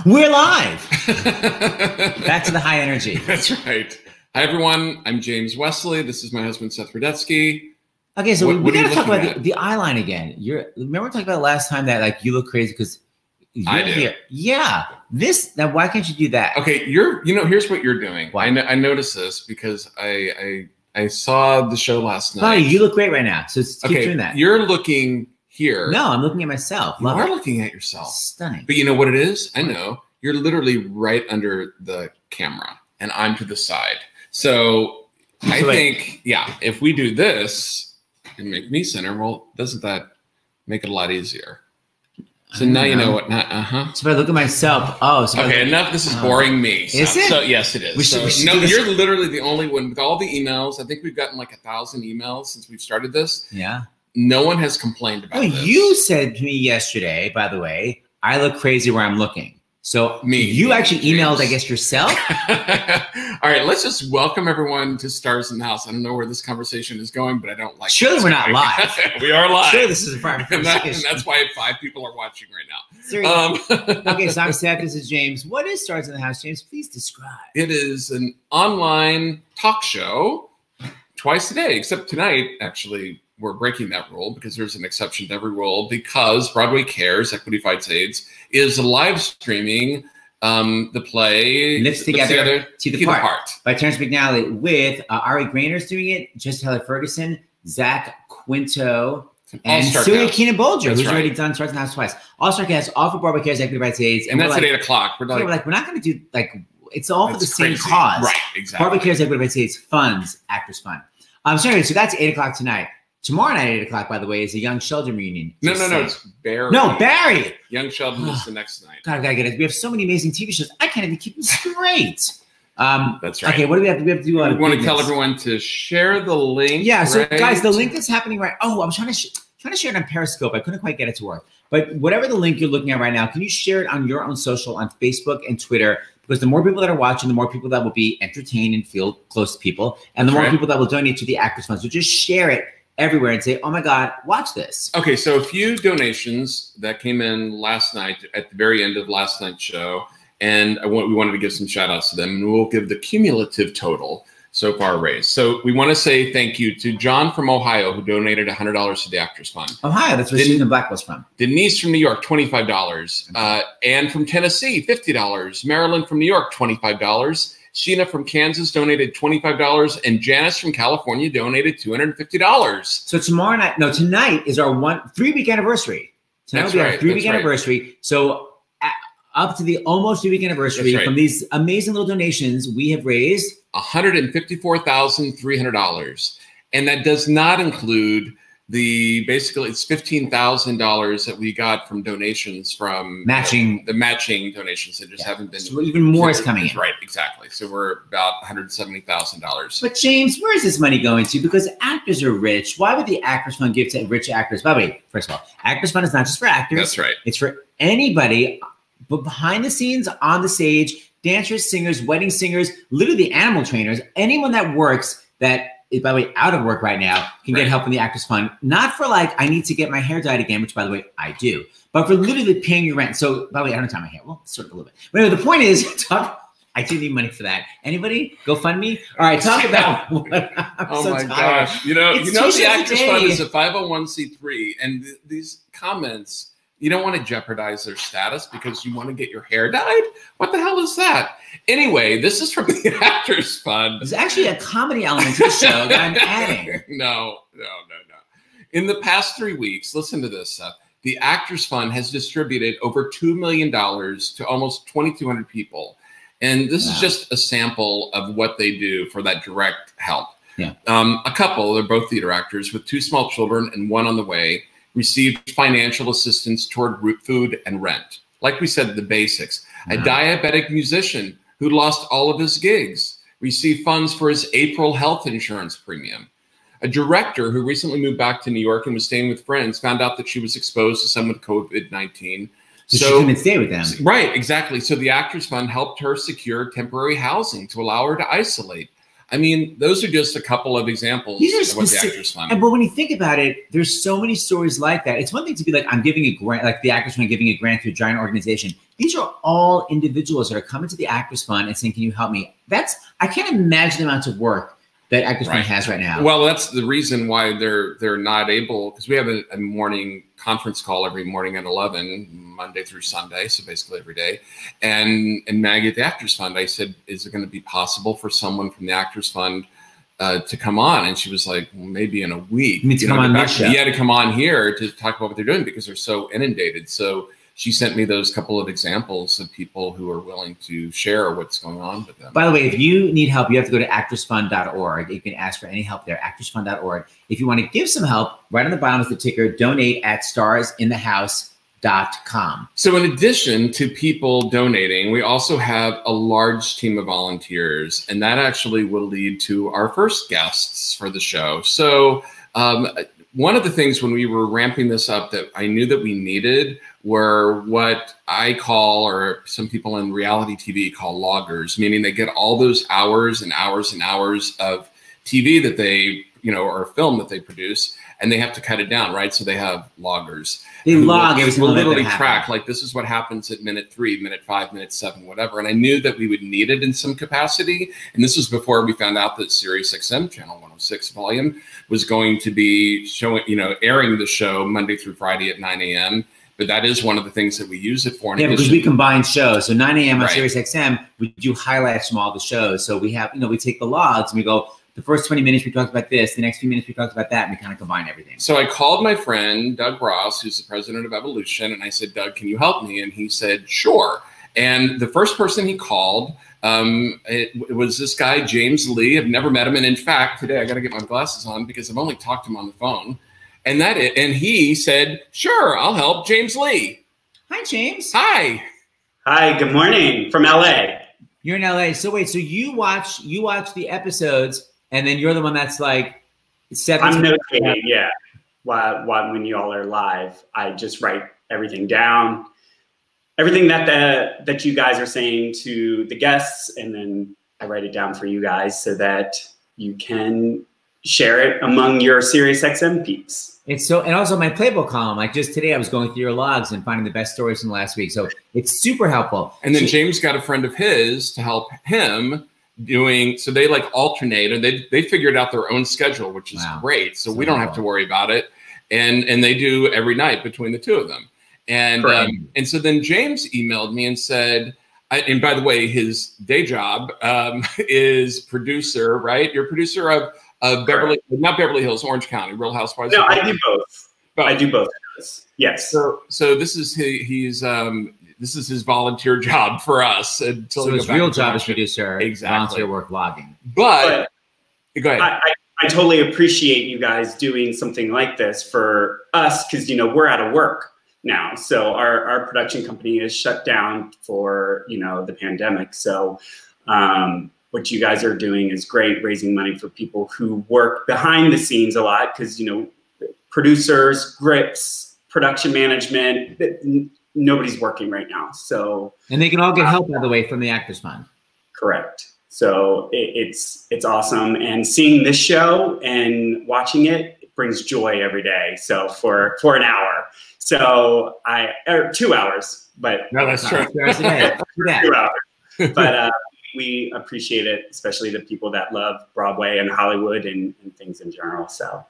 We're live. Back to the high energy. That's right. Hi, everyone. I'm James Wesley. This is my husband, Seth Rudetsky. Okay, so we got to talk about the eye line again. Remember we talked about last time that like you look crazy because I do. Here. Yeah. Now why can't you do that? Okay, here's what you're doing. Why? I noticed this because I saw the show last night. Buddy, you look great right now. So keep doing that. You're looking here. No, I'm looking at myself. You are looking at yourself. Stunning. But you know what it is? I know. You're literally right under the camera and I'm to the side. So I think, yeah, if we do this and make me center, well, doesn't that make it a lot easier? So now you know what. So if I look at myself, okay, enough. This is boring me. Is it? So yes, it is. No, you're literally the only one with all the emails. I think we've gotten like 1,000 emails since we've started this. Yeah. No one has complained about this. You said to me yesterday, by the way, I look crazy where I'm looking. So you actually emailed, I guess, yourself? All right, let's just welcome everyone to Starsinthehouse. I don't know where this conversation is going, but I don't like it. Surely we're not live. We are live. Surely this is a private conversation. And that's why 5 people are watching right now. Seriously. Okay, so I'm Seth. This is James. What is Starsinthehouse, James? Please describe. It is an online talk show twice a day, except tonight, actually, we're breaking that rule because there's an exception to every rule because Broadway Cares, Equity Fights AIDS, is live streaming the play Lips Together to the Part by Terrence McNally with Ari Grainer's doing it, Just Taylor Ferguson, Zach Quinto, and Celia Keenan-Bolger, who's already done Starsinthehouse twice. All-Star cast, all for Broadway Cares, Equity Fights AIDS. And that's at 8 o'clock. We're not going to do, like, it's all for the same cause. Right, exactly. Broadway Cares, Equity Fights AIDS, funds, actors fun. So that's 8 o'clock tonight. Tomorrow night at 8 o'clock, by the way, is a Young Sheldon reunion. No, it's Barry. No, Barry. Young Sheldon is the next night. God, I gotta get it. We have so many amazing TV shows. I can't even keep them straight. That's right. Okay, what do we have to do? We want to tell everyone to share the link. Yeah, so guys, the link that's happening right. Oh, I'm trying to share it on Periscope. I couldn't quite get it to work. But whatever the link you're looking at right now, can you share it on your own social, on Facebook and Twitter? Because the more people that are watching, the more people that will be entertained and feel close to people, and the more people that will donate to the Actors Fund. So just share it everywhere and say, oh my God, watch this. Okay, so a few donations that came in last night at the very end of last night's show, and we wanted to give some shout outs to them, and we'll give the cumulative total so far raised. So we want to say thank you to John from Ohio, who donated $100 to the Actors Fund. Ohio, that's where Susan Black was from. Denise from New York, $25. Anne from Tennessee, $50. Marilyn from New York, $25. Sheena from Kansas donated $25, and Janice from California donated $250. So tonight is our 3-week anniversary. Tonight will be our 3-week anniversary. So up to the almost 3-week anniversary from these amazing little donations, we have raised $154,300, and that does not include basically it's $15,000 that we got from donations from matching donations that just haven't been. So even more is coming in. Right, exactly. So we're about $170,000. But James, where is this money going to? Because actors are rich. Why would the Actors Fund give to rich actors? By the way, first of all, Actors Fund is not just for actors. That's right. It's for anybody, but behind the scenes, on the stage, dancers, singers, wedding singers, literally the animal trainers, anyone that works that is, by the way, out of work right now, can get help from the Actors Fund. Not for like, I need to get my hair dyed again, which by the way, I do, but for literally paying your rent. So by the way, I don't tie my hair. Well, sort of a little bit. But anyway, the point is, I do need money for that. Anybody? Go fund me? All right, talk about what gosh. You know the Actors Fund is a 501c3, and these comments, you don't want to jeopardize their status because you want to get your hair dyed? What the hell is that? Anyway, this is from the Actors Fund. There's actually a comedy element to the show that I'm adding. No. In the past 3 weeks, listen to this, Seth. The Actors Fund has distributed over $2 million to almost 2,200 people. And this is just a sample of what they do for that direct help. Yeah. A couple, they're both theater actors with 2 small children and 1 on the way, received financial assistance toward food and rent. Like we said, the basics. A diabetic musician who lost all of his gigs received funds for his April health insurance premium. A director who recently moved back to New York and was staying with friends found out that she was exposed to someone with COVID-19. So she couldn't stay with them. Right, exactly. So the Actors Fund helped her secure temporary housing to allow her to isolate. I mean, those are just a couple of examples of what the Actors Fund. But when you think about it, there's so many stories like that. It's one thing to be like, I'm giving a grant, like the Actors Fund giving a grant to a giant organization. These are all individuals that are coming to the Actors Fund and saying, can you help me? I can't imagine the amount of work that Actors Fund has right now. Well, that's the reason why they're not able, because we have a morning conference call every morning at 11, Monday through Sunday, so basically every day. And Maggie at the Actors Fund, I said, is it going to be possible for someone from the Actors Fund to come on? And she was like, well, maybe in a week. You need to come on this show. You had to come on here to talk about what they're doing because they're so inundated. So she sent me those couple of examples of people who are willing to share what's going on with them. By the way, if you need help, you have to go to actorsfund.org. You can ask for any help there, actorsfund.org. If you want to give some help, right on the bottom is the ticker, donate at starsinthehouse.com. So in addition to people donating, we also have a large team of volunteers, and that actually will lead to our first guests for the show. So one of the things when we were ramping this up that I knew that we needed were what I call, or some people in reality TV call, loggers, meaning they get all those hours and hours and hours of TV that they, or film that they produce, and they have to cut it down, right? So they have loggers. They log every single will literally track, like, this is what happens at minute 3, minute 5, minute 7, whatever. And I knew that we would need it in some capacity. And this was before we found out that SiriusXM Channel 106 Volume was going to be showing, airing the show Monday through Friday at 9 a.m. But that is one of the things that we use it for. Yeah, because we combine shows. So 9 a.m. on SiriusXM, we do highlights from all the shows. So we have, we take the logs and we go, the first 20 minutes we talked about this, the next few minutes we talked about that, and we kind of combine everything. So I called my friend, Doug Ross, who's the president of Evolution, and I said, Doug, can you help me? And he said, sure. And the first person he called, it was this guy, James Lee. I've never met him. And in fact, today I got to get my glasses on because I've only talked to him on the phone. And he said, sure, I'll help. James Lee. Hi, James. Hi. Hi, good morning from LA. You're in LA. So wait, so you watch the episodes, and then you're the one that's like, I'm notating, yeah. When you all are live, I just write everything down, everything that you guys are saying to the guests, and then I write it down for you guys so that you can share it among your SiriusXM peeps. And also my playbook column, like just today I was going through your logs and finding the best stories from last week. So it's super helpful. And then James got a friend of his to help him so they like alternate, and they figured out their own schedule, which is great. So we don't have to worry about it. And they do every night between the two of them. And so then James emailed me and said, and by the way, his day job is producer, right? You're producer of not Beverly Hills, Orange County, Real Housewives. No, I do both. I do both. Yes. So this is this is his volunteer job for us. So his real job is producer, volunteer work logging. But go ahead. I totally appreciate you guys doing something like this for us because, we're out of work now. So our production company is shut down for, the pandemic. So what you guys are doing is great, raising money for people who work behind the scenes a lot because, producers, grips, production management, nobody's working right now. So, and they can all get help, by the way, from the Actors Fund. Correct. So it's awesome. And seeing this show and watching it brings joy every day. So for an hour. So 2 hours, but no, that's true. 2 hours a day. 2 hours. But we appreciate it, especially the people that love Broadway and Hollywood and things in general. So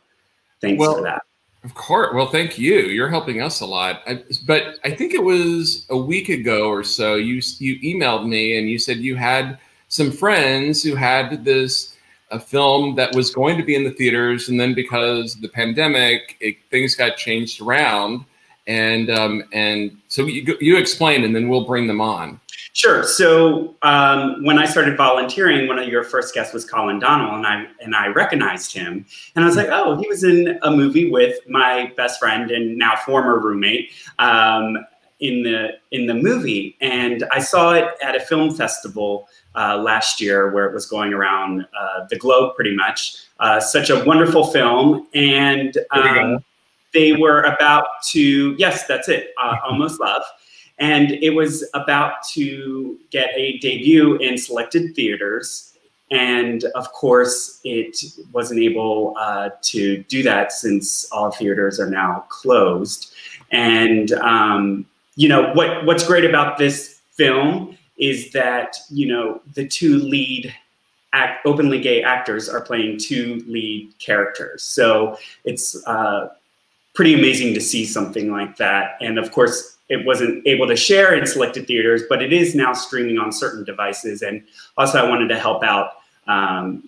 thanks for that. Of course. Well, thank you. You're helping us a lot. But I think it was a week ago or so, you emailed me and you said you had some friends who had a film that was going to be in the theaters. And then because of the pandemic, things got changed around. And so you explain, and then we'll bring them on. Sure. So when I started volunteering, one of your first guests was Colin Donnell, and I recognized him, and I was like, oh, he was in a movie with my best friend and now former roommate in the movie, and I saw it at a film festival last year where it was going around the globe pretty much. Such a wonderful film, and they were about to, yes, that's it, Almost Love. And it was about to get a debut in selected theaters And of course, it wasn't able to do that since all theaters are now closed. And you know, what's great about this film is that, you know, the two lead openly gay actors are playing two lead characters. So it's pretty amazing to see something like that. And of course, it wasn't able to share in selected theaters, but it is now streaming on certain devices. And also I wanted to help out,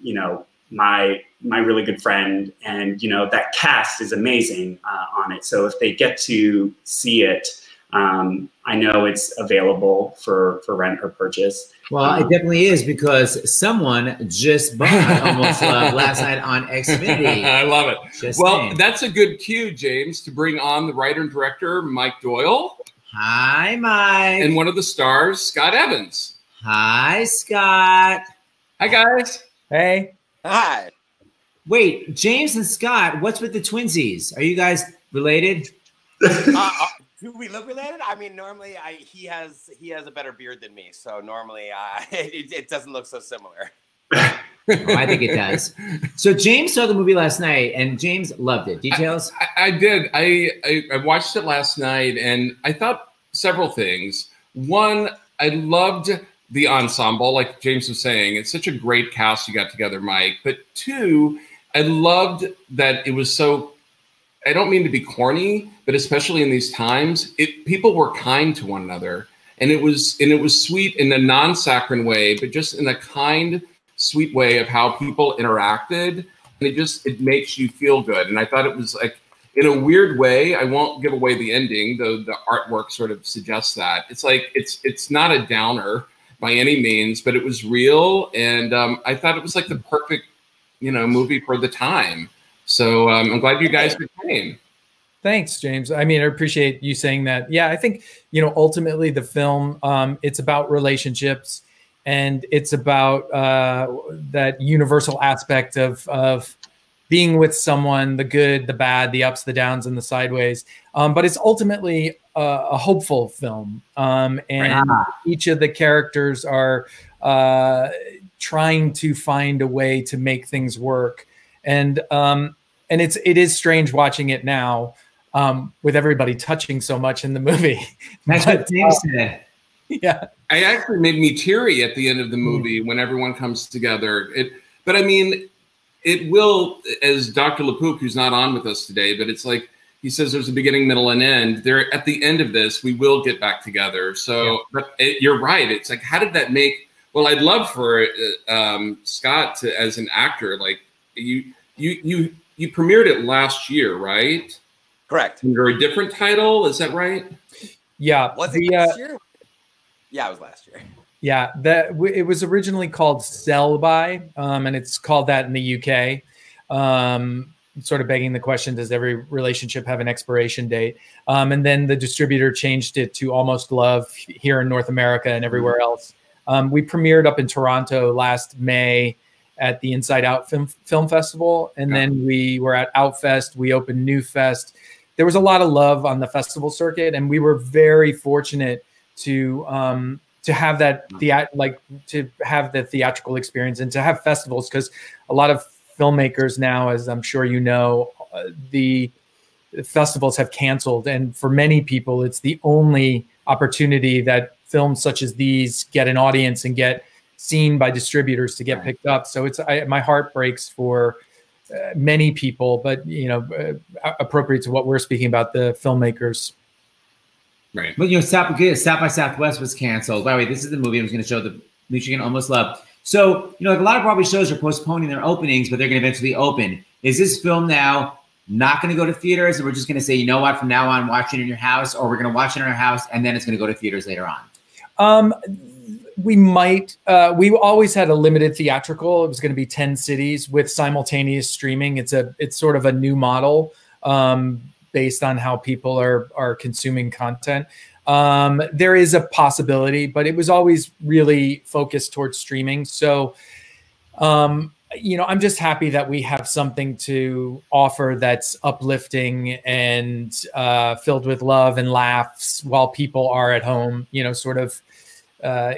you know, my really good friend, and, you know, that cast is amazing on it. So if they get to see it, I know it's available for rent or purchase. Well, it definitely is, because someone just bought Almost Love last night on Xfinity. I love it. Just well, saying. That's a good cue, James, to bring on the writer and director, Mike Doyle. Hi, Mike. And one of the stars, Scott Evans. Hi, Scott. Hi, guys. Hey. Hi. Wait, James and Scott, what's with the twinsies? Are you guys related? Do we look related? I mean, normally he has a better beard than me, so normally it doesn't look so similar. Oh, I think it does. So James saw the movie last night, and James loved it. Details? I did. I watched it last night, and I thought several things. One, I loved the ensemble, like James was saying. It's such a great cast you got together, Mike. But two, I loved that it was so, I don't mean to be corny, but especially in these times, people were kind to one another. And it was sweet in a non-saccharine way, but just in a kind, sweet way of how people interacted. And it makes you feel good. And I thought it was like, in a weird way, I won't give away the ending, though the artwork sort of suggests that. It's like, it's not a downer by any means, but it was real. And I thought it was like the perfect, you know, movie for the time. So I'm glad you guys came. Thanks, James. I mean, I appreciate you saying that. Yeah, I think, you know, ultimately the film, it's about relationships, and it's about that universal aspect of being with someone, the good, the bad, the ups, the downs, and the sideways. But it's ultimately a hopeful film. And each of the characters are trying to find a way to make things work. And it is strange watching it now, with everybody touching so much in the movie. That's what James said. Yeah. I actually made me teary at the end of the movie when everyone comes together. But I mean, it will, as Dr. LaPook, who's not on with us today, but it's like, he says there's a beginning, middle, and end. There, at the end of this, we will get back together. So, yeah. But you're right. It's like, how did that make? Well, I'd love for Scott to, as an actor, like you premiered it last year, right? Correct. Under a different title, is that right? Yeah. Was it last year? Yeah, it was last year. Yeah, it was originally called Sell By, and it's called that in the UK. Sort of begging the question, does every relationship have an expiration date? And then the distributor changed it to Almost Love here in North America and everywhere else. We premiered up in Toronto last May at the Inside Out Film Festival. And then we were at Outfest. We opened New Fest. There was a lot of love on the festival circuit, and we were very fortunate to have that to have the theatrical experience and to have festivals, because a lot of filmmakers now, as I'm sure you know, the festivals have canceled, and for many people, it's the only opportunity that films such as these get an audience and get seen by distributors to get picked up. So my heart breaks for many people, but you know, appropriate to what we're speaking about, the filmmakers. Right. But you know, South by Southwest was canceled. By the way, this is the movie I was going to show, the Michigan Almost Love. So, you know, like a lot of Broadway shows are postponing their openings, but they're going to eventually open. Is this film now not going to go to theaters, and we're just going to say, you know what, from now on, watch it in your house, or we're going to watch it in our house, and then it's going to go to theaters later on? We might. We always had a limited theatrical. It was going to be 10 cities with simultaneous streaming. It's sort of a new model based on how people are consuming content. There is a possibility, but it was always really focused towards streaming. So, you know, I'm just happy that we have something to offer that's uplifting and filled with love and laughs while people are at home, you know, sort of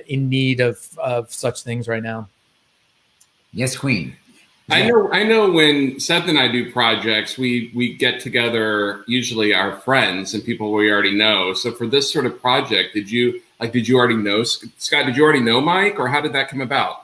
in need of such things right now. Yes, Queen. I know when Seth and I do projects, we get together, usually our friends and people we already know. So for this sort of project, did you already know Scott? Did you already know Mike, or how did that come about?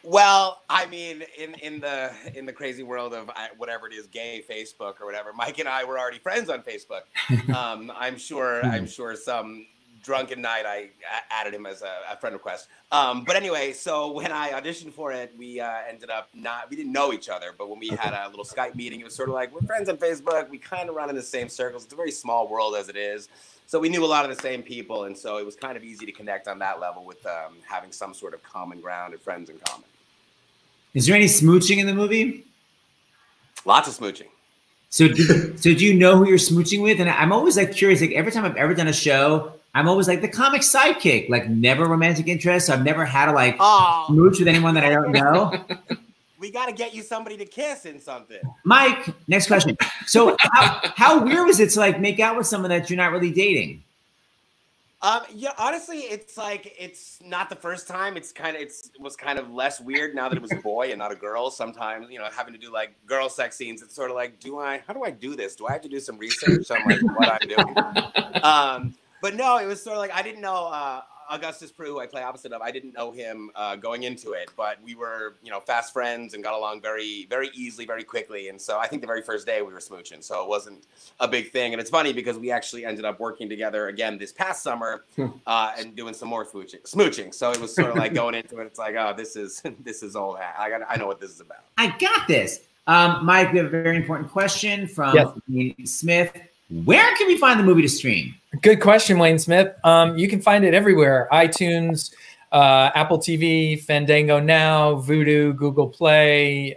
Well, I mean, in the crazy world of whatever it is, gay Facebook or whatever, Mike and I were already friends on Facebook. I'm sure some drunken night I added him as a friend request. But anyway, so when I auditioned for it, we ended up we didn't know each other, but when we had a little Skype meeting, it was sort of like, we're friends on Facebook. We kind of run in the same circles. It's a very small world as it is. So we knew a lot of the same people. And so it was kind of easy to connect on that level with having some sort of common ground and friends in common. Is there any smooching in the movie? Lots of smooching. So do you know who you're smooching with? And I'm always like curious, like every time I've ever done a show, I'm always like the comic sidekick, like never romantic interest. So I've never had to like smooch with anyone that I don't know. We got to get you somebody to kiss in something. Mike, next question. So how weird was it to like make out with someone that you're not really dating? Yeah, honestly, it's like, it's not the first time. It was kind of less weird now that it was a boy and not a girl. Sometimes, having to do like girl sex scenes, it's sort of like, how do I do this? Do I have to do some research on like what I'm doing? But no, it was sort of like, I didn't know Augustus Prew, who I play opposite of. I didn't know him going into it, but we were, fast friends and got along very, very easily, very quickly. And so I think the very first day we were smooching, so it wasn't a big thing. And it's funny because we actually ended up working together again this past summer and doing some more smooching. So it was sort of like going into it. It's like, oh, this is old hat. I know what this is about. I got this. Mike, we have a very important question from Smith. Where can we find the movie to stream? Good question, Wayne Smith. You can find it everywhere: iTunes, Apple TV, Fandango Now, Vudu, Google Play,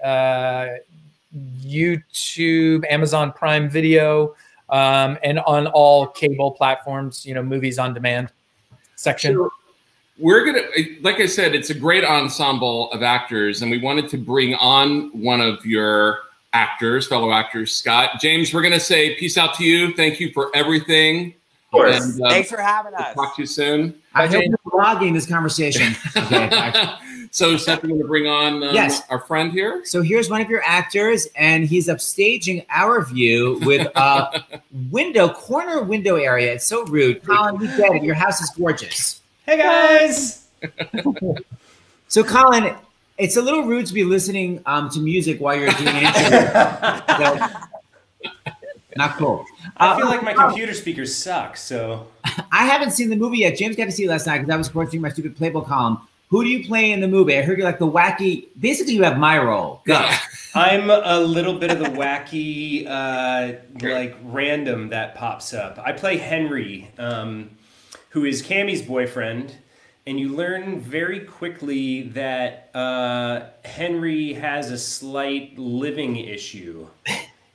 YouTube, Amazon Prime Video, and on all cable platforms. Movies on demand section. So we're gonna, like I said, it's a great ensemble of actors, and we wanted to bring on one of your fellow actors, Scott. James, we're going to say peace out to you. Thank you for everything. Of course. And, thanks for having us. Talk to you soon. I hope you're vlogging this conversation. Okay, so Seth, we're going to bring on our friend here. So here's one of your actors, and he's upstaging our view with a corner window area. It's so rude. Colin, we get it. Your house is gorgeous. Hey, guys. So, Colin, it's a little rude to be listening to music while you're doing an interview. Not cool. I feel like my computer speakers suck, so. I haven't seen the movie yet. James got to see it last night because I was watching my stupid Playboy column. Who do you play in the movie? I heard you're like the wacky. Basically, you have my role. Go. I'm a little bit of the wacky, like random that pops up. I play Henry, who is Cammie's boyfriend. And you learn very quickly that Henry has a slight living issue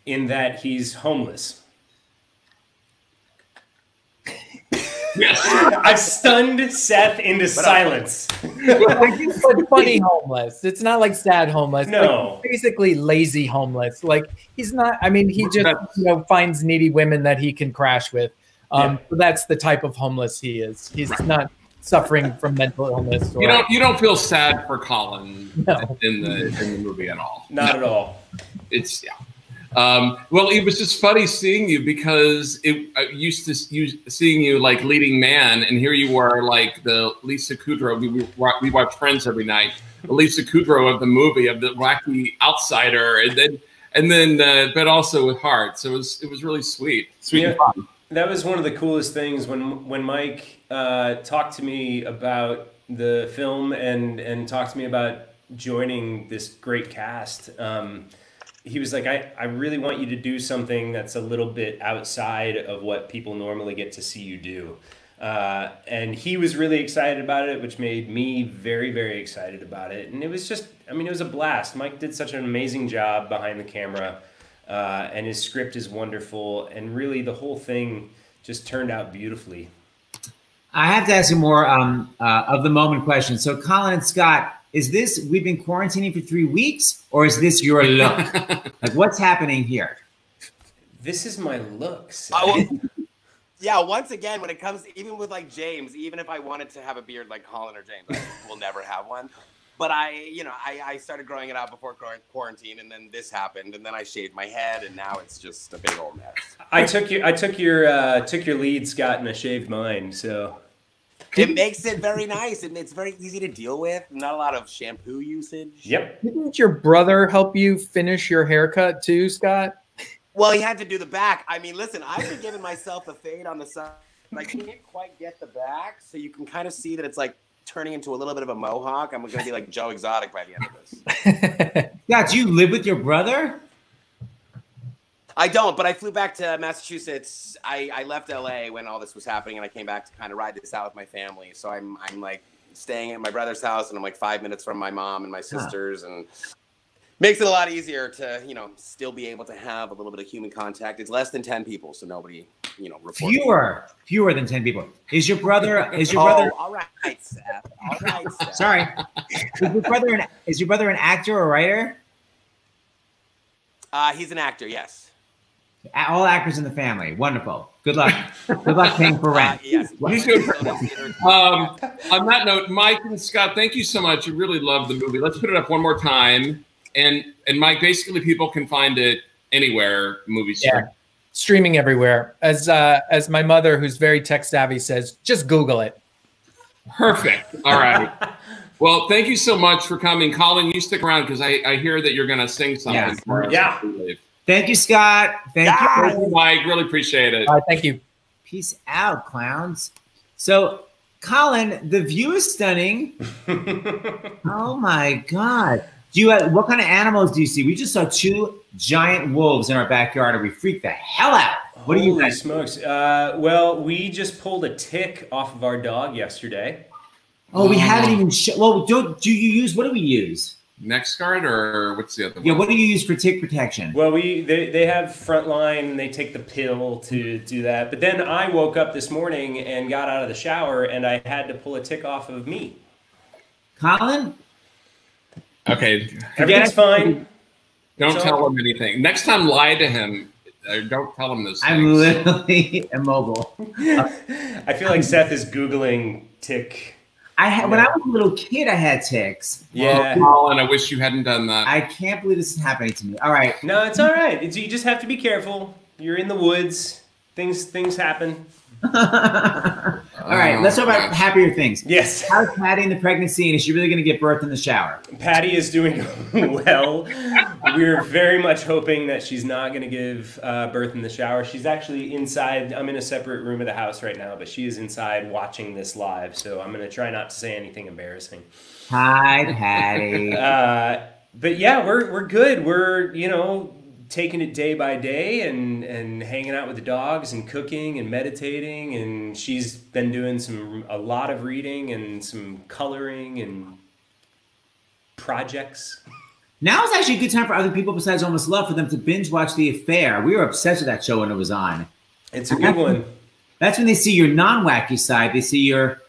in that he's homeless. Yes. I've stunned Seth into silence. It's funny homeless. It's not like sad homeless. No. Like, basically lazy homeless. Like he's not, I mean, he just finds needy women that he can crash with. So that's the type of homeless he is. He's not suffering from mental illness. Or, you don't feel sad for Colin in the movie at all. Not at all. It's well, it was just funny seeing you because used to seeing you like leading man, and here you are like the Lisa Kudrow. We watch Friends every night. The Lisa Kudrow of the movie, of the wacky outsider, and then but also with heart. So it was really sweet and fun. That was one of the coolest things when Mike talked to me about the film and talked to me about joining this great cast. He was like, I really want you to do something that's a little bit outside of what people normally get to see you do. And he was really excited about it, which made me very, very excited about it. And it was just, I mean, it was a blast. Mike did such an amazing job behind the camera. And his script is wonderful, and really the whole thing just turned out beautifully. I have to ask you more of the moment question. So, Colin and Scott, is this we've been quarantining for 3 weeks, or is this your look? Like, what's happening here? This is my look. Yeah, once again, when it comes, even with like James, even if I wanted to have a beard like Colin or James, I will never have one. But I started growing it out before quarantine, and then this happened, and then I shaved my head, and now it's just a big old mess. I took your lead, Scott, and I shaved mine. So it makes it very nice, and it's very easy to deal with. Not a lot of shampoo usage. Yep. Didn't your brother help you finish your haircut too, Scott? Well, he had to do the back. I mean, listen, I've been giving myself a fade on the side. I can't quite get the back, so you can kind of see that it's like turning into a little bit of a mohawk. I'm going to be like Joe Exotic by the end of this. Yeah, do you live with your brother? I don't, but I flew back to Massachusetts. I left LA when all this was happening, and I came back to kind of ride this out with my family. So I'm like staying at my brother's house, and I'm like 5 minutes from my mom and my sisters, and makes it a lot easier to, still be able to have a little bit of human contact. It's less than 10 people, so nobody, reported. Fewer than 10 people. Is your brother? All right, Seth. All right, Seth. Sorry. Is your brother an actor or writer? He's an actor, yes. All actors in the family. Wonderful. Good luck. Good luck paying for rent. Yes. On that note, Mike and Scott, thank you so much. I really love the movie. Let's put it up one more time. And Mike, basically, people can find it anywhere. Movies. Yeah. Streaming everywhere. As my mother, who's very tech savvy, says, just Google it. Perfect. All right. Well, thank you so much for coming. Colin, you stick around because I hear that you're going to sing something for us. Yeah. Thank you, Scott. Thank you, Mike. Really appreciate it. All right, thank you. Peace out, clowns. So, Colin, the view is stunning. Oh my God. What kind of animals do you see? We just saw 2 giant wolves in our backyard, and we freaked the hell out. What do you guys? Holy smokes! Well, we just pulled a tick off of our dog yesterday. Oh, we haven't even. Well, what do we use? NexGard or what's the other one? Yeah, what do you use for tick protection? Well, they have Frontline, and they take the pill to do that. But then I woke up this morning and got out of the shower, and I had to pull a tick off of me. Colin? Okay. Everything's fine. Don't tell him anything. Next time, lie to him. Don't tell him those things. I'm literally immobile. I feel like Seth is Googling tick. When I was a little kid, I had ticks. Yeah. Oh, Colin, I wish you hadn't done that. I can't believe this is happening to me. All right. No, it's all right. You just have to be careful. You're in the woods. Things happen. All right, let's talk about happier things. Yes. How's Patty in the pregnancy, and is she really going to give birth in the shower? Patty is doing well. We're very much hoping that she's not going to give birth in the shower. She's actually inside. I'm in a separate room of the house right now, but she is inside watching this live, so I'm going to try not to say anything embarrassing. Hi, Patty. But yeah, we're good. We're, taking it day by day and hanging out with the dogs and cooking and meditating, and she's been doing a lot of reading and some coloring and projects. Now is actually a good time for other people besides Almost Love for them to binge watch The Affair. We were obsessed with that show when it was on. It's a good one. That's when they see your non-wacky side. They see your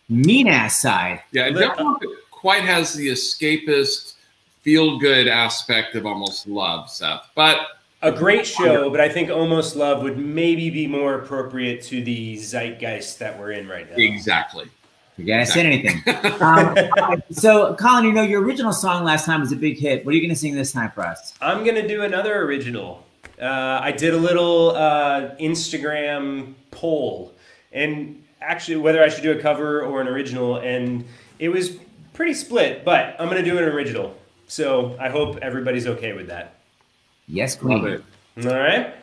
mean-ass side. Yeah, I don't know if it quite has the escapist feel-good aspect of Almost Love, Seth. But a great show, but I think Almost Love would maybe be more appropriate to the zeitgeist that we're in right now. Exactly. Forget I said anything. So, Colin, your original song last time was a big hit. What are you going to sing this time for us? I'm going to do another original. I did a little Instagram poll, and actually whether I should do a cover or an original, and it was pretty split, but I'm going to do an original. So I hope everybody's okay with that. Yes, queen. Love it. All right.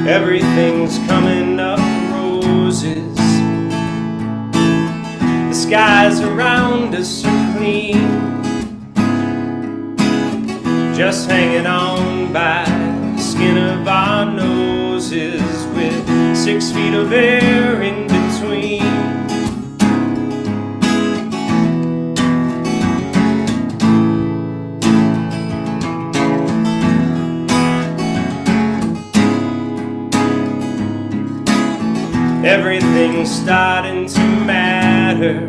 Everything's coming up roses. The skies around us are clean, just hanging on by the skin of our noses, with 6 feet of air in between. starting to matter.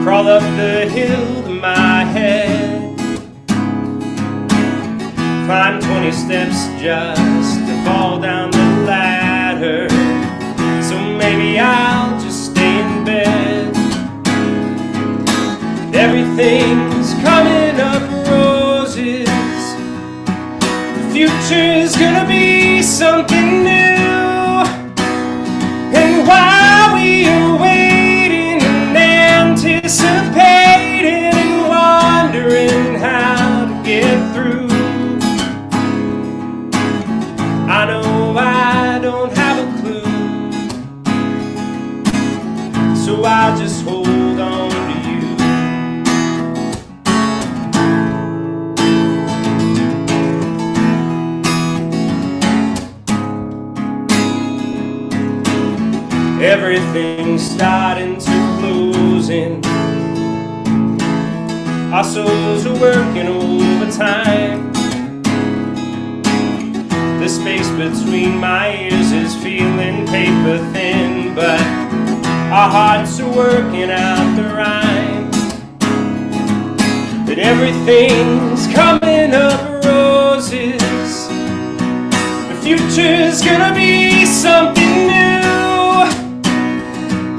Crawl up the hill to my head, climb 20 steps just to fall down the ladder. So maybe I'll just stay in bed. Everything's coming up roses. The future's gonna be something new. And while we are waiting and anticipating and wondering how to get through, I know I don't have a clue. So I'll just hold on to you. Everything's starting to close in. Our souls are working overtime. The space between my ears is feeling paper thin, but our hearts are working out the rhyme. But everything's coming up roses. The future's gonna be something new.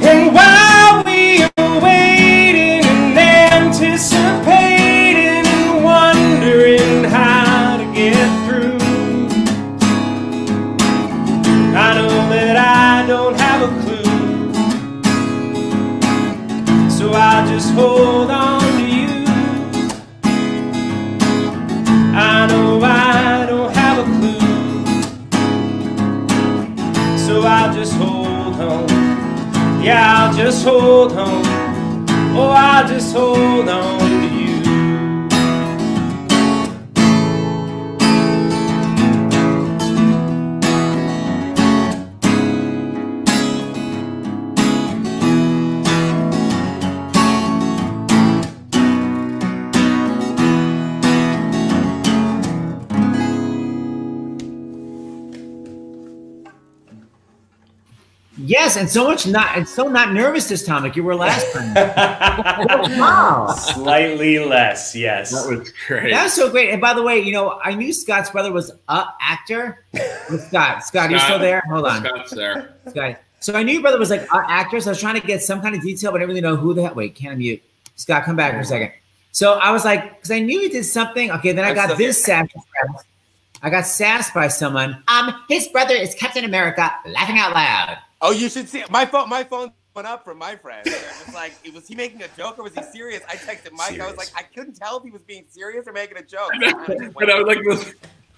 And while we are waiting and anticipating and wondering how to get through, I know that I don't have a clue. So I'll just hold on to you. I know I don't have a clue. So I'll just hold on. Yeah, I'll just hold on. Oh, I'll just hold on to you. Yes, and so not nervous this time like you were last time. Wow. Slightly less, yes. That was great. That was so great. And by the way, you know, I knew Scott's brother was an actor. With Scott, you still there? Hold on. Scott's there. Scott. So I knew your brother was like an actor, so I was trying to get some kind of detail, but I didn't really know who the hell. Wait, can I mute? Scott, come back for a second. So I was like, because I knew he did something. Okay, then I got this sass. I got sassed by someone. His brother is Captain America, laughing out loud. Oh, you should see my phone. My phone went up from my friend. They're just like, was he making a joke or was he serious? I texted Mike. Serious. I was like, I couldn't tell if he was being serious or making a joke. But I was like,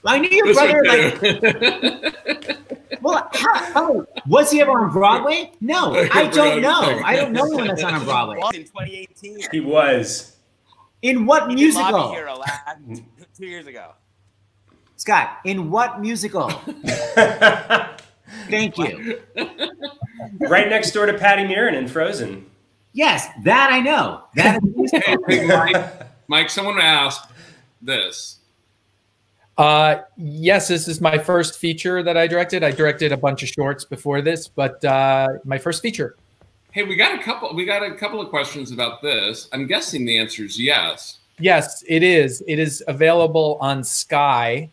I knew your brother. Like, well, was he ever on Broadway? No, I don't know. I don't know when that's on Broadway. In 2018, he was. In what musical? Lobby Hero 2 years ago. Scott, in what musical? Thank you. Right next door to Patty Murin in Frozen. Yes, that I know. That is Mike, someone asked this. Yes, this is my first feature that I directed. I directed a bunch of shorts before this, but my first feature. Hey, we got a couple of questions about this. I'm guessing the answer is yes. Yes, it is. It is available on Sky.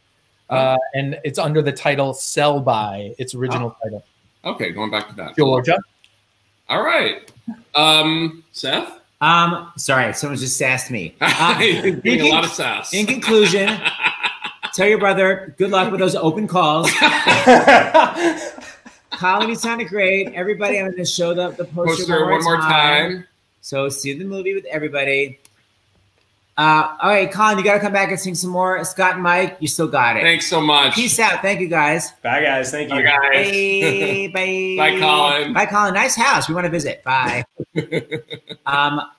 And it's under the title Sell By, its original title. Okay, going back to that. Georgia. All right. Seth? Sorry, someone just sassed me. Getting a lot of sass. In conclusion, tell your brother, good luck with those open calls. Colin, you sounded great. Everybody, I'm going to show the poster one more time. So see the movie with everybody. All right, Colin, you got to come back and sing some more. Scott and Mike, you still got it. Thanks so much. Peace out. Thank you, guys. Bye, guys. Thank you. Bye, guys. Bye. Bye, Colin. Bye, Colin. Nice house. We want to visit. Bye.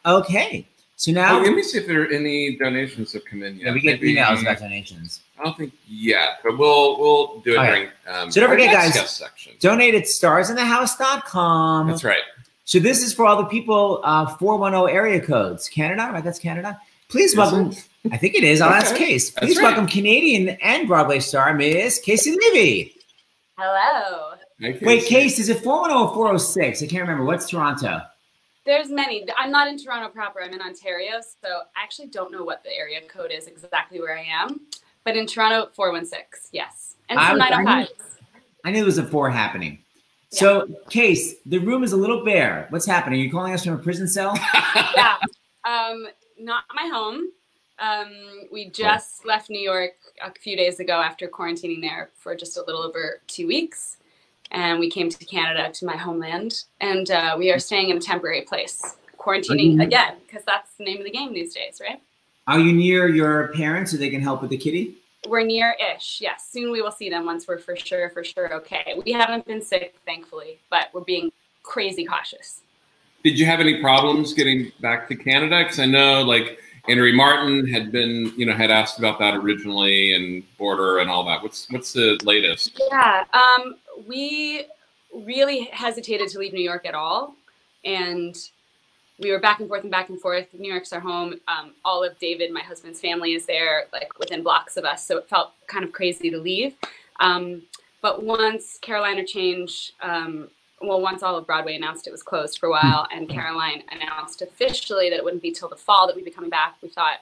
Okay. So now. Let me see if there are any donations that come in yet. Yeah, we get emails about donations. I don't think yet, but we'll do it during so don't forget, guys, section. Donate at starsinthehouse.com. That's right. So this is for all the people, 410 area codes. Canada, right? That's Canada. Please welcome, I think it is. I'll ask Case. Please welcome Canadian and Broadway star, Miss Caissie Levy. Hello. Wait, Case, is it 410 or 406? I can't remember. What's Toronto? There's many. I'm not in Toronto proper. I'm in Ontario, so I actually don't know what the area code is exactly where I am. But in Toronto, 416, yes. And some 905s. I knew there was a 4 happening. Yeah. So, Case, the room is a little bare. What's happening? Are you calling us from a prison cell? Yeah. Not my home. We just left New York a few days ago after quarantining there for just a little over 2 weeks. And we came to Canada, to my homeland. And we are staying in a temporary place, quarantining again, because that's the name of the game these days, right? Are you near your parents so they can help with the kitty? We're near-ish, yes. Soon we will see them once we're for sure okay. We haven't been sick, thankfully, but we're being crazy cautious. Did you have any problems getting back to Canada? Because I know, like, Henry Martin had been, had asked about that originally, and border and all that. What's the latest? Yeah, we really hesitated to leave New York at all, and we were back and forth and back and forth. New York's our home. All of David, my husband's family, is there, like within blocks of us, so it felt kind of crazy to leave. But once Caroline or Change, once all of Broadway announced it was closed for a while, and Caroline announced officially that it wouldn't be till the fall that we'd be coming back, we thought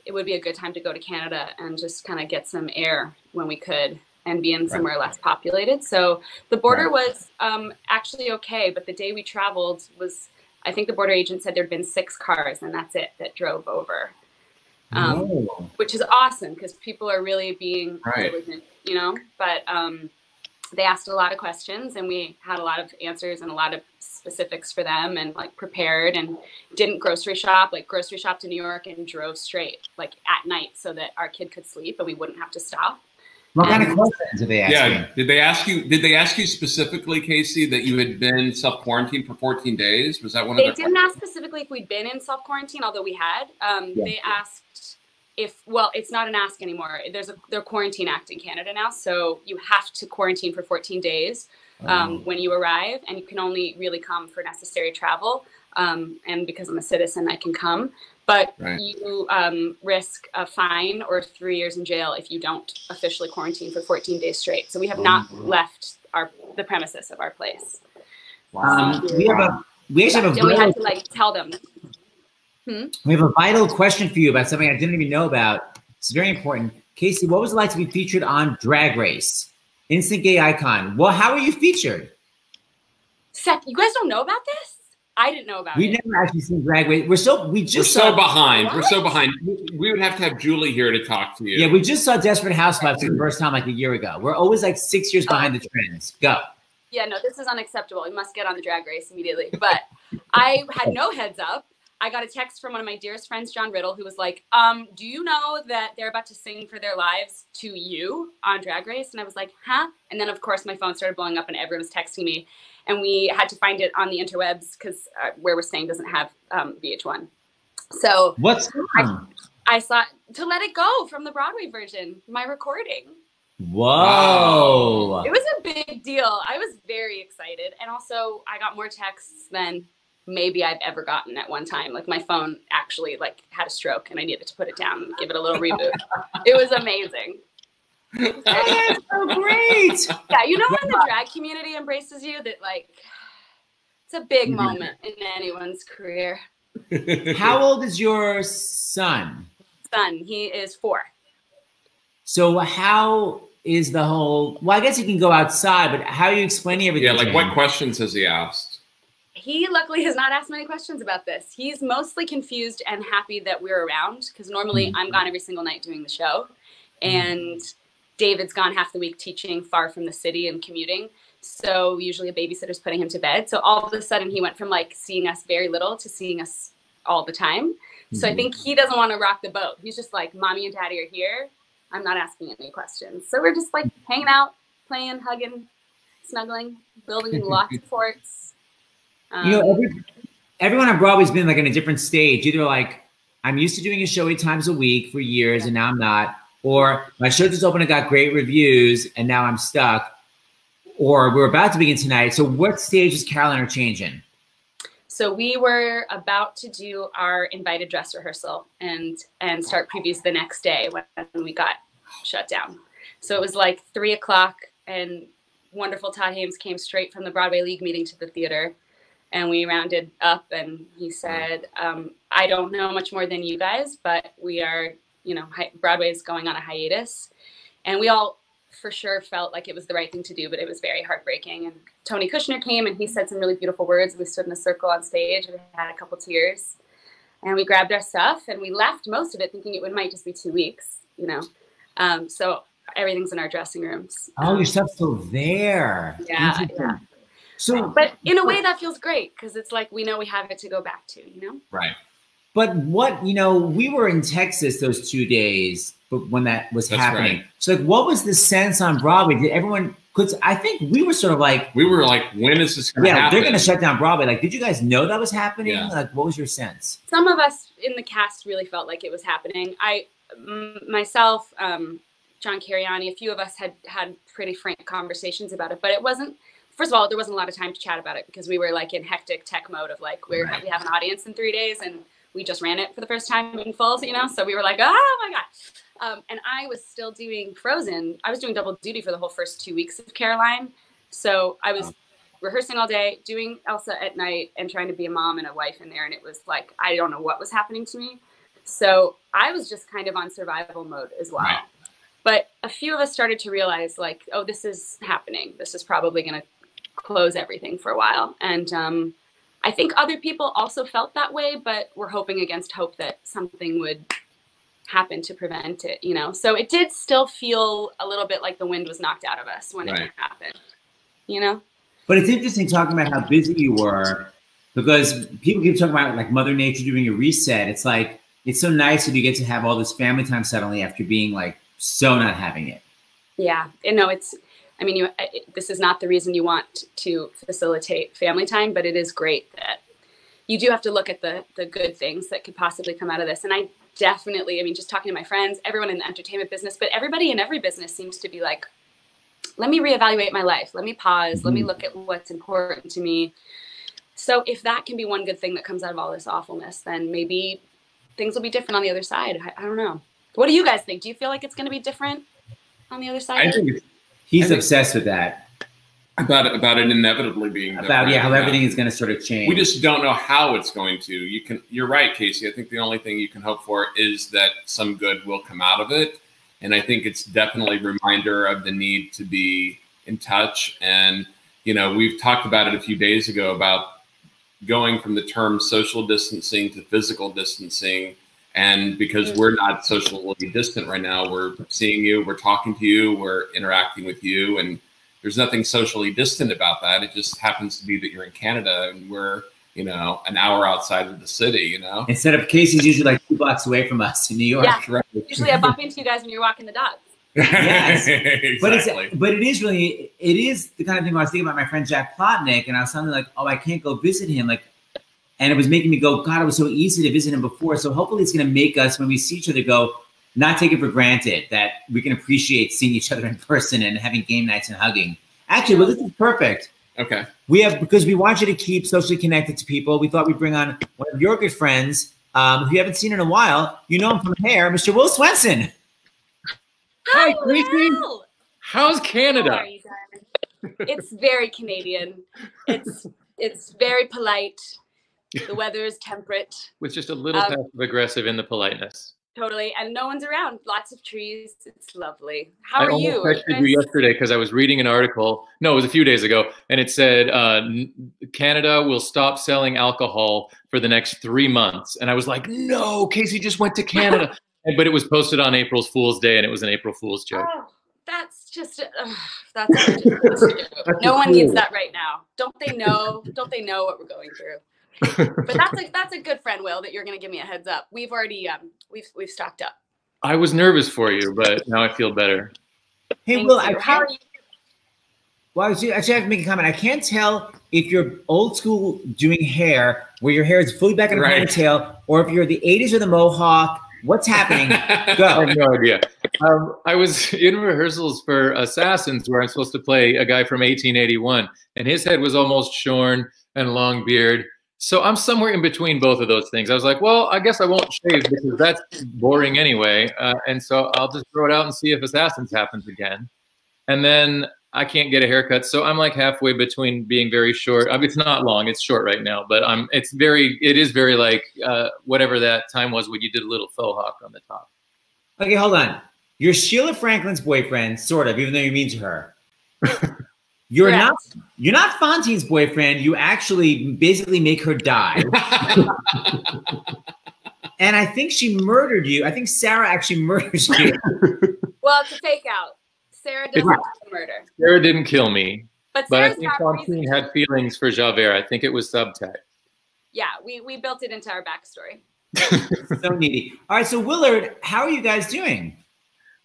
it would be a good time to go to Canada and just kind of get some air when we could and be in somewhere less populated. So the border was actually okay, but the day we traveled was, I think the border agent said there'd been 6 cars, and that's it, that drove over, which is awesome because people are really being diligent, but they asked a lot of questions, and we had a lot of answers and a lot of specifics for them, and like prepared, and didn't grocery shop, like grocery shopped in New York and drove straight like at night so that our kid could sleep and we wouldn't have to stop. What kind of questions did they ask you? Did they ask you specifically, Caissie, that you had been self-quarantined for 14 days? Was that one of They didn't ask specifically if we'd been in self-quarantine, although we had. They asked if, it's not an ask anymore. Their Quarantine Act in Canada now, so you have to quarantine for 14 days when you arrive, and you can only really come for necessary travel. And because I'm a citizen, I can come. But you risk a fine or 3 years in jail if you don't officially quarantine for 14 days straight. So we have not left the premises of our place. Wow. We actually have we had to tell them. We have a vital question for you about something I didn't even know about. It's very important. Caissie, what was it like to be featured on Drag Race? Instant gay icon. Well, how were you featured? Seth, you guys don't know about this? I didn't know about it. We've never actually seen Drag Race. We're so behind. What? We're so behind. We would have to have Julie here to talk to you. Yeah, we just saw Desperate Housewives for the first time like a year ago. We're always like 6 years behind the trends. Go. Yeah, no, this is unacceptable. We must get on the Drag Race immediately. But I had no heads up. I got a text from one of my dearest friends, John Riddle, who was like, do you know that they're about to sing for their lives to you on Drag Race? And I was like, huh? And then, of course, my phone started blowing up and everyone was texting me. And we had to find it on the interwebs because where we're staying doesn't have VH1. So I saw To Let It Go from the Broadway version, my recording. Whoa. It was a big deal. I was very excited. And also I got more texts than maybe I've ever gotten at one time. Like my phone actually had a stroke and I needed to put it down and give it a little reboot. It was amazing. That's so great. Yeah, you know when the drag community embraces you, that it's a big moment in anyone's career. How old is your son? He is 4. So how is the whole, I guess you can go outside, but how are you explaining everything? Yeah, what questions has he asked? He luckily has not asked many questions about this. He's mostly confused and happy that we're around because normally I'm gone every single night doing the show. And David's gone half the week teaching far from the city and commuting. So usually a babysitter's putting him to bed. So all of a sudden he went from seeing us very little to seeing us all the time. So I think he doesn't want to rock the boat. He's just like, Mommy and Daddy are here. I'm not asking any questions. So we're just hanging out, playing, hugging, snuggling, building lots of forts. Everyone on Broadway's been in a different stage. Either I'm used to doing a show 8 times a week for years and now I'm not. Or my show just opened and got great reviews and now I'm stuck. Or we're about to begin tonight. So what stage is Caroline or Change in? So we were about to do our invited dress rehearsal and start previews the next day when we got shut down. So it was 3 o'clock and wonderful Todd Haynes came straight from the Broadway League meeting to the theater, and we rounded up, and he said, I don't know much more than you guys, but we are, you know, Broadway is going on a hiatus. And we all for sure felt like it was the right thing to do, but it was very heartbreaking. And Tony Kushner came and he said some really beautiful words. We stood in a circle on stage and we had a couple tears, and we grabbed our stuff and we left most of it thinking it might just be 2 weeks, you know? So everything's in our dressing rooms. Oh, your stuff's still there. Yeah, yeah. So, but in a way that feels great because it's like we know we have it to go back to, you know? Right. But what, you know, we were in Texas those 2 days when that was happening. Right. So like, what was the sense on Broadway? Did everyone, because I think we were sort of like, when is this going to happen? They're going to shut down Broadway. Like, did you guys know that was happening? Yeah. Like, what was your sense? Some of us in the cast really felt like it was happening. Myself, John Cariani, a few of us had pretty frank conversations about it, but it wasn't, first of all, there wasn't a lot of time to chat about it because we were like in hectic tech mode of like, we have an audience in 3 days and we just ran it for the first time in full, you know? So we were like, oh my God. And I was still doing Frozen. I was doing double duty for the whole first 2 weeks of Caroline. So I was rehearsing all day, doing Elsa at night, and trying to be a mom and a wife in there. And it was like, I don't know what was happening to me. So I was just kind of on survival mode as well. Right. But a few of us started to realize like, oh, this is happening. This is probably going to close everything for a while. And I think other people also felt that way, but we're hoping against hope that something would happen to prevent it, you know? So it did still feel a little bit like the wind was knocked out of us when it happened, you know? But it's interesting talking about how busy you were, because people keep talking about like Mother Nature doing a reset. It's like, it's so nice that you get to have all this family time suddenly after being like so not having it. Yeah, and no, it's, I mean, this is not the reason you want to facilitate family time, but it is great that you do have to look at the good things that could possibly come out of this. And I definitely, I mean, just talking to my friends, everyone in the entertainment business, but everybody in every business seems to be like, let me reevaluate my life. Let me pause. Let me look at what's important to me. So if that can be one good thing that comes out of all this awfulness, then maybe things will be different on the other side. I don't know. What do you guys think? Do you feel like it's going to be different on the other side? I think he's obsessed with that. About it inevitably being about how everything is going to sort of change. We just don't know how it's going to. You're right, Caissie. I think the only thing you can hope for is that some good will come out of it. And I think it's definitely a reminder of the need to be in touch. And, you know, we've talked about it a few days ago about going from the term social distancing to physical distancing. And because we're not socially distant right now, we're seeing you, we're talking to you, we're interacting with you, and there's nothing socially distant about that. It just happens to be that you're in Canada and we're, you know, an hour outside of the city, you know? Instead of Caissie's usually like 2 blocks away from us in New York. Yeah. Right? Usually I bump into you guys when you're walking the dogs. Yes. Exactly. But it is the kind of thing where I was thinking about my friend Jack Plotnick, and I was suddenly like, oh, I can't go visit him. Like, and it was making me go, God, it was so easy to visit him before. So hopefully it's going to make us, when we see each other, go, not take it for granted that we can appreciate seeing each other in person and having game nights and hugging. Actually, well, this is perfect. Okay. Because we want you to keep socially connected to people, we thought we'd bring on one of your good friends, who you haven't seen in a while. You know him from hair, Mr. Will Swenson. Hi, Caissie. How's Canada? How are you guys? It's very Canadian. It's very polite. The weather is temperate. With just a little passive aggressive in the politeness. Totally. And no one's around. Lots of trees. It's lovely. How are you? I almost texted you yesterday because I was reading an article. No, it was a few days ago. And it said, Canada will stop selling alcohol for the next 3 months. And I was like, no, Caissie just went to Canada. But it was posted on April Fool's Day, and it was an April Fool's joke. Oh, that's just, no one needs that right now. Don't they know? Don't they know what we're going through? But that's a good friend, Will, that you're going to give me a heads up. We've already we've stocked up. I was nervous for you, but now I feel better. Hey, Thank Will, you. How are you? Well, actually, I have to make a comment. I can't tell if you're old school doing hair, where your hair is fully back in a ponytail, or if you're the 80s or the mohawk. What's happening? Go. I have no idea. I was in rehearsals for Assassins, where I'm supposed to play a guy from 1881, and his head was almost shorn and long beard. So I'm somewhere in between both of those things. I was like, well, I guess I won't shave because that's boring anyway. And so I'll just throw it out and see if Assassins happens again. And then I can't get a haircut. So I'm like halfway between being very short. I mean, it's not long, it's short right now, but it is very like whatever that time was when you did a little faux hawk on the top. Okay, hold on. You're Sheila Franklin's boyfriend, sort of, even though you're mean to her. You're not Fontine's boyfriend. You actually basically make her die. And I think she murdered you. I think Sarah actually murders you. Well, it's a fake out. Sarah doesn't murder. Sarah didn't kill me. But I think Fontine had feelings for Javert. I think it was subtext. Yeah, we built it into our backstory. So needy. All right, so Willard, how are you guys doing?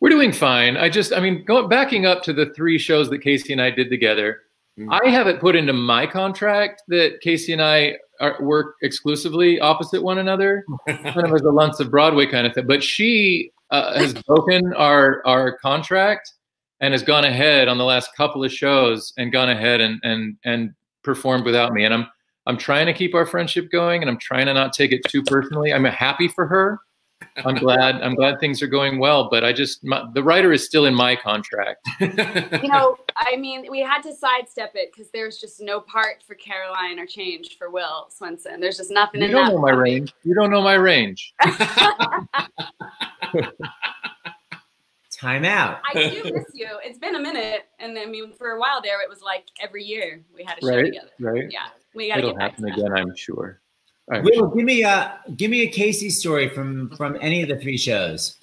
We're doing fine. Backing up to the 3 shows that Caissie and I did together, I have it put into my contract that Caissie and I work exclusively opposite one another, kind of as a Lunts of Broadway kind of thing. But she has broken our contract and has gone ahead on the last couple of shows and gone ahead and performed without me. And I'm trying to keep our friendship going, and I'm trying to not take it too personally. I'm happy for her. I'm glad things are going well, but the writer is still in my contract. You know, I mean, we had to sidestep it because there's just no part for Caroline or change for Will Swenson. There's just nothing in that. You don't know my range. You don't know my range. Time out. I do miss you. It's been a minute, and I mean, for a while there, it was like every year we had a show together. Right. Yeah, we got to get back to that. It'll happen again, I'm sure. Will, give me a Caissie story from any of the 3 shows.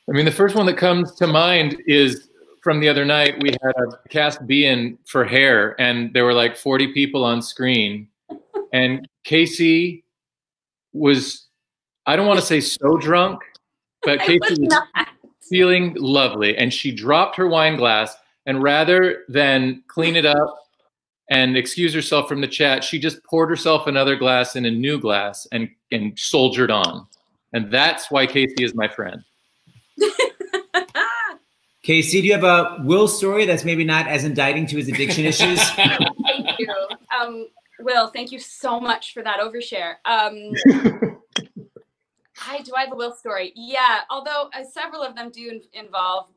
I mean, the first one that comes to mind is from the other night. We had a cast be-in for hair, and there were like 40 people on screen. And Caissie was, I don't want to say so drunk, but Caissie was feeling lovely. And she dropped her wine glass, and rather than clean it up and excuse herself from the chat, she just poured herself another glass in a new glass and soldiered on. And that's why Caissie is my friend. Caissie, do you have a Will story that's maybe not as indicting to his addiction issues? Thank you. Will, thank you so much for that overshare. Do I have a Will story? Yeah, although several of them do involve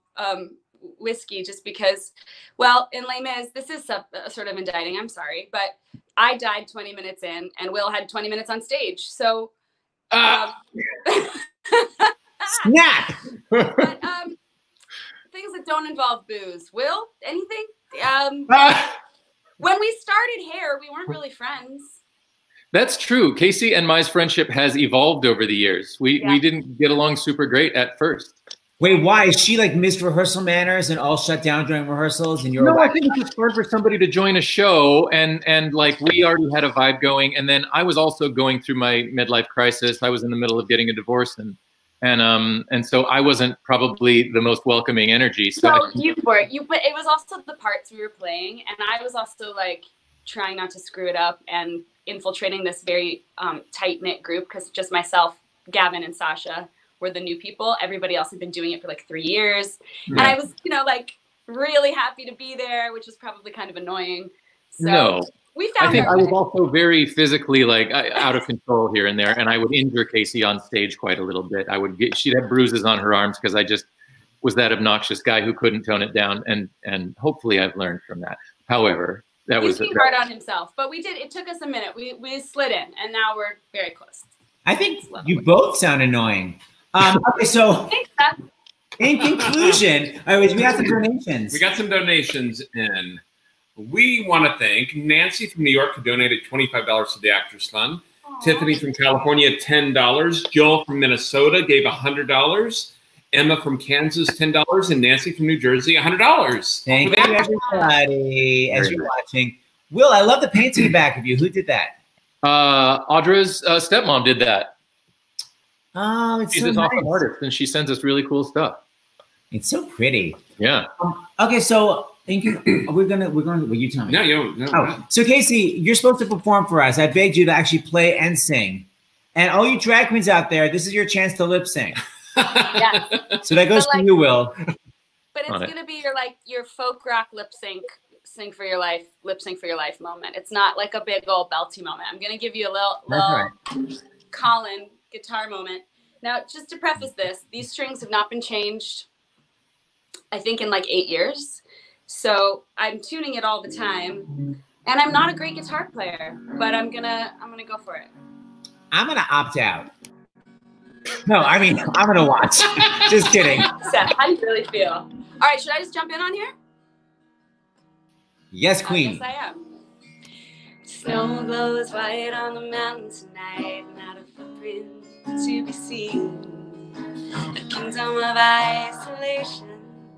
whiskey, just because, well, in Les Mis, this is sort of indicting, I'm sorry, but I died 20 minutes in and Will had 20 minutes on stage. So snap. But, things that don't involve booze. Will, anything? When we started hair, we weren't really friends. That's true. Caissie and my friendship has evolved over the years. We didn't get along super great at first. Wait, why? Is she like missed rehearsal manners and all shut down during rehearsals? And I think it's just hard for somebody to join a show, and like we already had a vibe going, and then I was also going through my midlife crisis. I was in the middle of getting a divorce, and so I wasn't probably the most welcoming energy. So you were, but it was also the parts we were playing, and I was also like trying not to screw it up and infiltrating this very tight knit group, because just myself, Gavin, and Sasha were the new people. Everybody else had been doing it for like 3 years. Yeah. And I was, like really happy to be there, which was probably kind of annoying. So we found I was also very physically like out of control here and there. And I would injure Caissie on stage quite a little bit. She'd have bruises on her arms because I just was that obnoxious guy who couldn't tone it down. And hopefully I've learned from that. However, he's being hard on himself, but it took us a minute. We slid in and now we're very close. I think you both sound annoying. Okay, so in conclusion, we got some donations. We got some donations in. We want to thank Nancy from New York, who donated $25 to the Actors Fund. Aww. Tiffany from California, $10. Joel from Minnesota gave $100. Emma from Kansas, $10. And Nancy from New Jersey, $100. Thank you, everybody, as you're watching. Will, I love the painting in the back of you. Who did that? Audra's stepmom did that. Oh, it's She's so an nice. awesome artist, and she sends us really cool stuff. It's so pretty. Yeah. Okay, so we're gonna. Will you tell me? No. So Caissie, you're supposed to perform for us. I begged you to actually play and sing, and all you drag queens out there, this is your chance to lip sync. Yeah. So that goes to you, Will. But it's gonna be your folk rock lip sync for your life moment. It's not like a big old belty moment. I'm gonna give you a little Colin guitar moment. Now, just to preface this, these strings have not been changed, I think, in like 8 years. So I'm tuning it all the time. And I'm not a great guitar player, but I'm gonna go for it. I'm gonna opt out. No, I mean, I'm gonna watch. Just kidding. Seth, how do you really feel? All right, should I just jump in on here? Yes, Queen. Yes, I am. Snow glows white on the mountain tonight, not a footprint to be seen. A kingdom of isolation,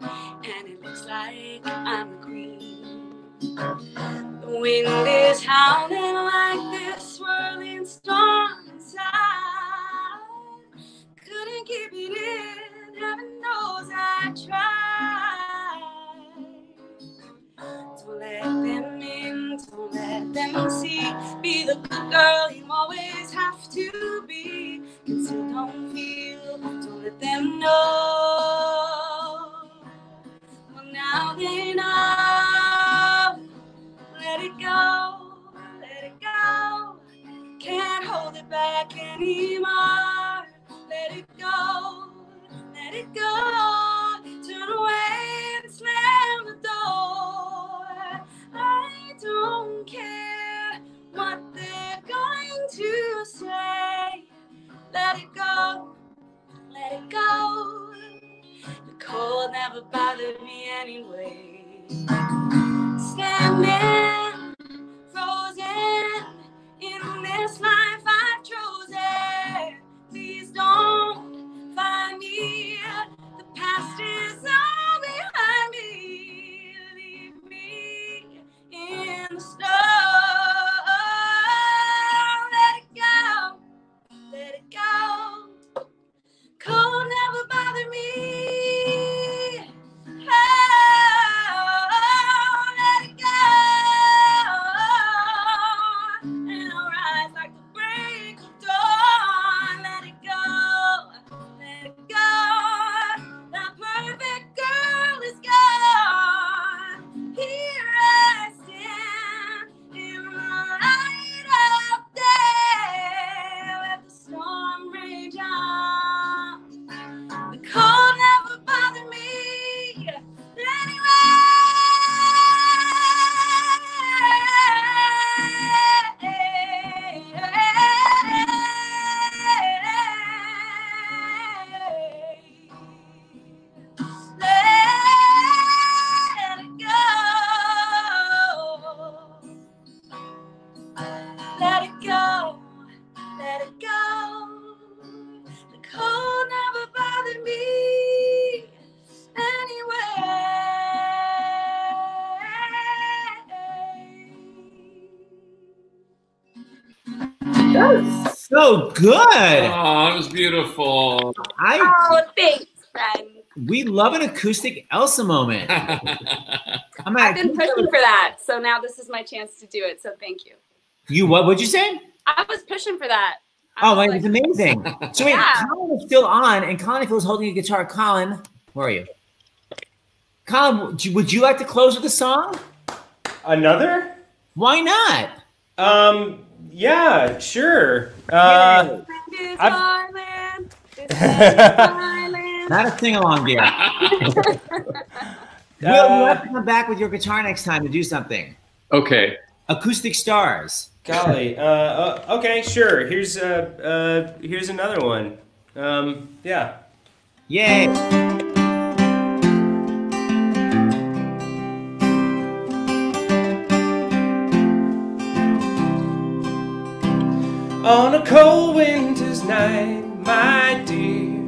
and it looks like I'm the queen. The wind is howling like this swirling storm inside. Couldn't keep it in, heaven knows I tried. Don't let them in, don't let them see. Be the good girl you always have to be. Conceal, don't feel, don't let them know. Well, now they know. Let it go, let it go. Can't hold it back anymore. Let it go, let it go. Turn away and slam the door. I don't care what they're going to say. Let it go, let it go. The cold never bothered me anyway. Standing frozen in this life I've chosen. Please don't find me. The past is all behind me. Leave me in the snow. Let it go, let it go. Cold never bothered me. Oh, let it go. And I'll rise like the break of dawn. Let it go, let it go. That perfect girl is gone. Here I stand in the light of day. Let the storm rage on. The cold never bothered me anyway. Let it go. Let it go. Let it go. The cold never bothered me anyway. That was so good. Oh, it was beautiful. Oh, thanks, friend. We love an acoustic Elsa moment. I've been pushing for that, so now this is my chance to do it. So thank you. You what? What'd you say? I was pushing for that. Oh, like, it's amazing. So wait, Yeah. Colin is still on, and Colin feels holding a guitar. Colin, where are you? Colin, would you like to close with a song? Another? Why not? Yeah, sure. Not a sing-along, dear. Will, you have to come back with your guitar next time to do something. Okay. Acoustic Stars. Golly. Okay, sure. Here's another one. Yeah. Yay. On a cold winter's night, my dear,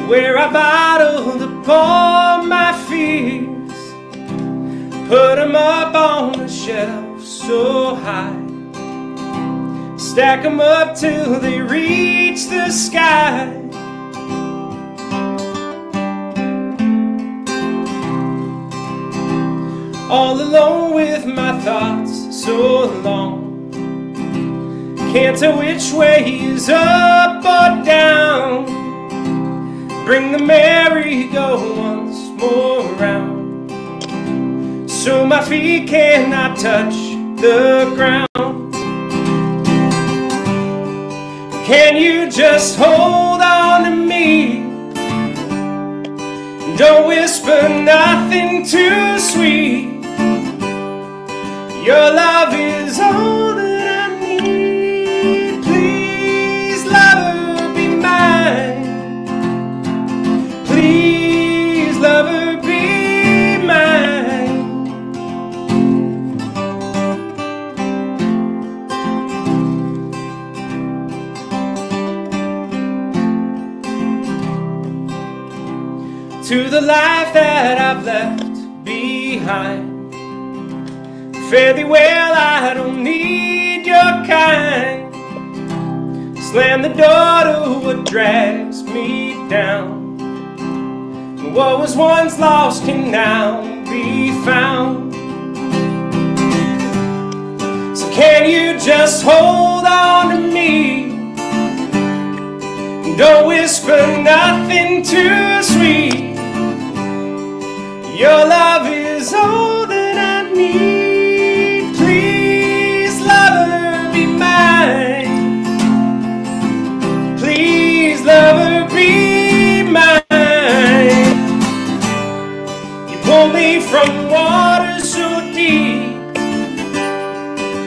where I bottled up all my fears, put them up on the shelf so high, stack them up till they reach the sky. All alone with my thoughts so long, can't tell which way is up or down. Bring the merry-go once more round, so my feet cannot touch the ground. Can you just hold on to me? Don't whisper nothing too sweet. Your love is all that I need. Please, lover, be mine. Please, lover, be mine. To the life that I've left behind, fare thee well, I don't need your kind. Slam the door to what drags me down. What was once lost can now be found. So can you just hold on to me? Don't whisper nothing too sweet. Your love is all that I need. Please, lover, be mine. Please, lover, be mine. You pull me from water so deep,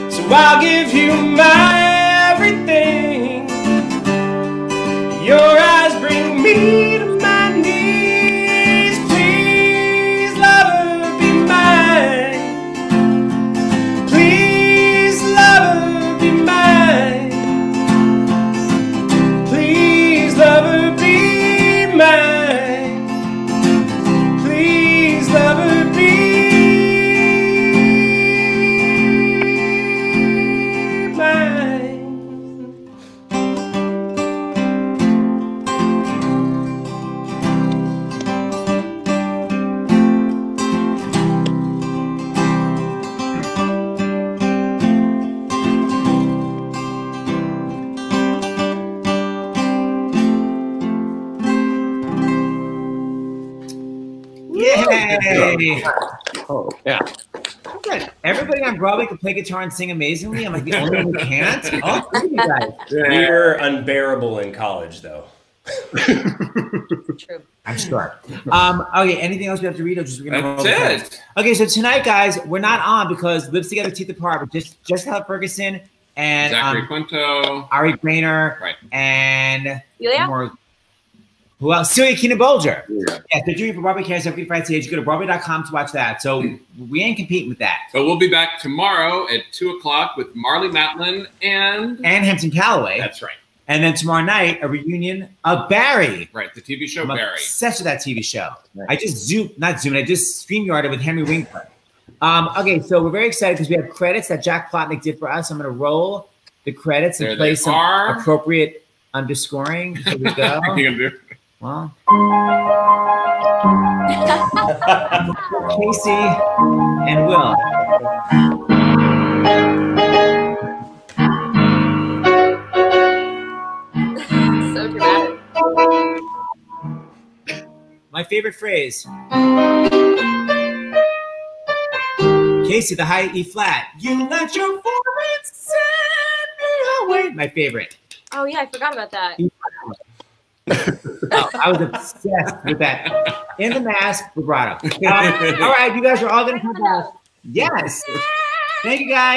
so I'll give you my everything. Your eyes bring me to my knees. Please, lover, be mine. Please, lover, be mine. Please, lover, be mine. Please, lover, be mine. Yay! Oh, yeah. Good. Everybody on Broadway can play guitar and sing amazingly. I'm like the only one who can't. Oh, look at you guys. We were unbearable in college, though. True. I'm sure. Okay, anything else we have to read? Or just That's it. Okay, so tonight, guys, we're not on because Lips Together, Teeth Apart, but just Helen Ferguson and Zachary Quinto, Ari Grainer, right, and Yulia? more. Who else? Celia Keenan Bolger. Yeah, they're doing for Broadway Cares every Friday stage. Go to Broadway.com to watch that. So we ain't competing with that. But we'll be back tomorrow at 2:00 with Marley Matlin and Hampton Calloway. That's right. And then tomorrow night, a reunion of Barry. Right, the TV show I'm Barry. obsessed with that TV show. Right. I just I just StreamYarded with Henry Winkler. Okay, so we're very excited because we have credits that Jack Plotnick did for us. I'm going to roll the credits and There play they some are. appropriate underscoring. Here we go. Well, Caissie and Will. So dramatic. My favorite phrase. Caissie, the high E flat. You let your forehead send me away. My favorite. Oh yeah, I forgot about that. Oh, I was obsessed with that. In the Mask vibrato. All right, you guys are all going to come back. Yes. Thank you, guys.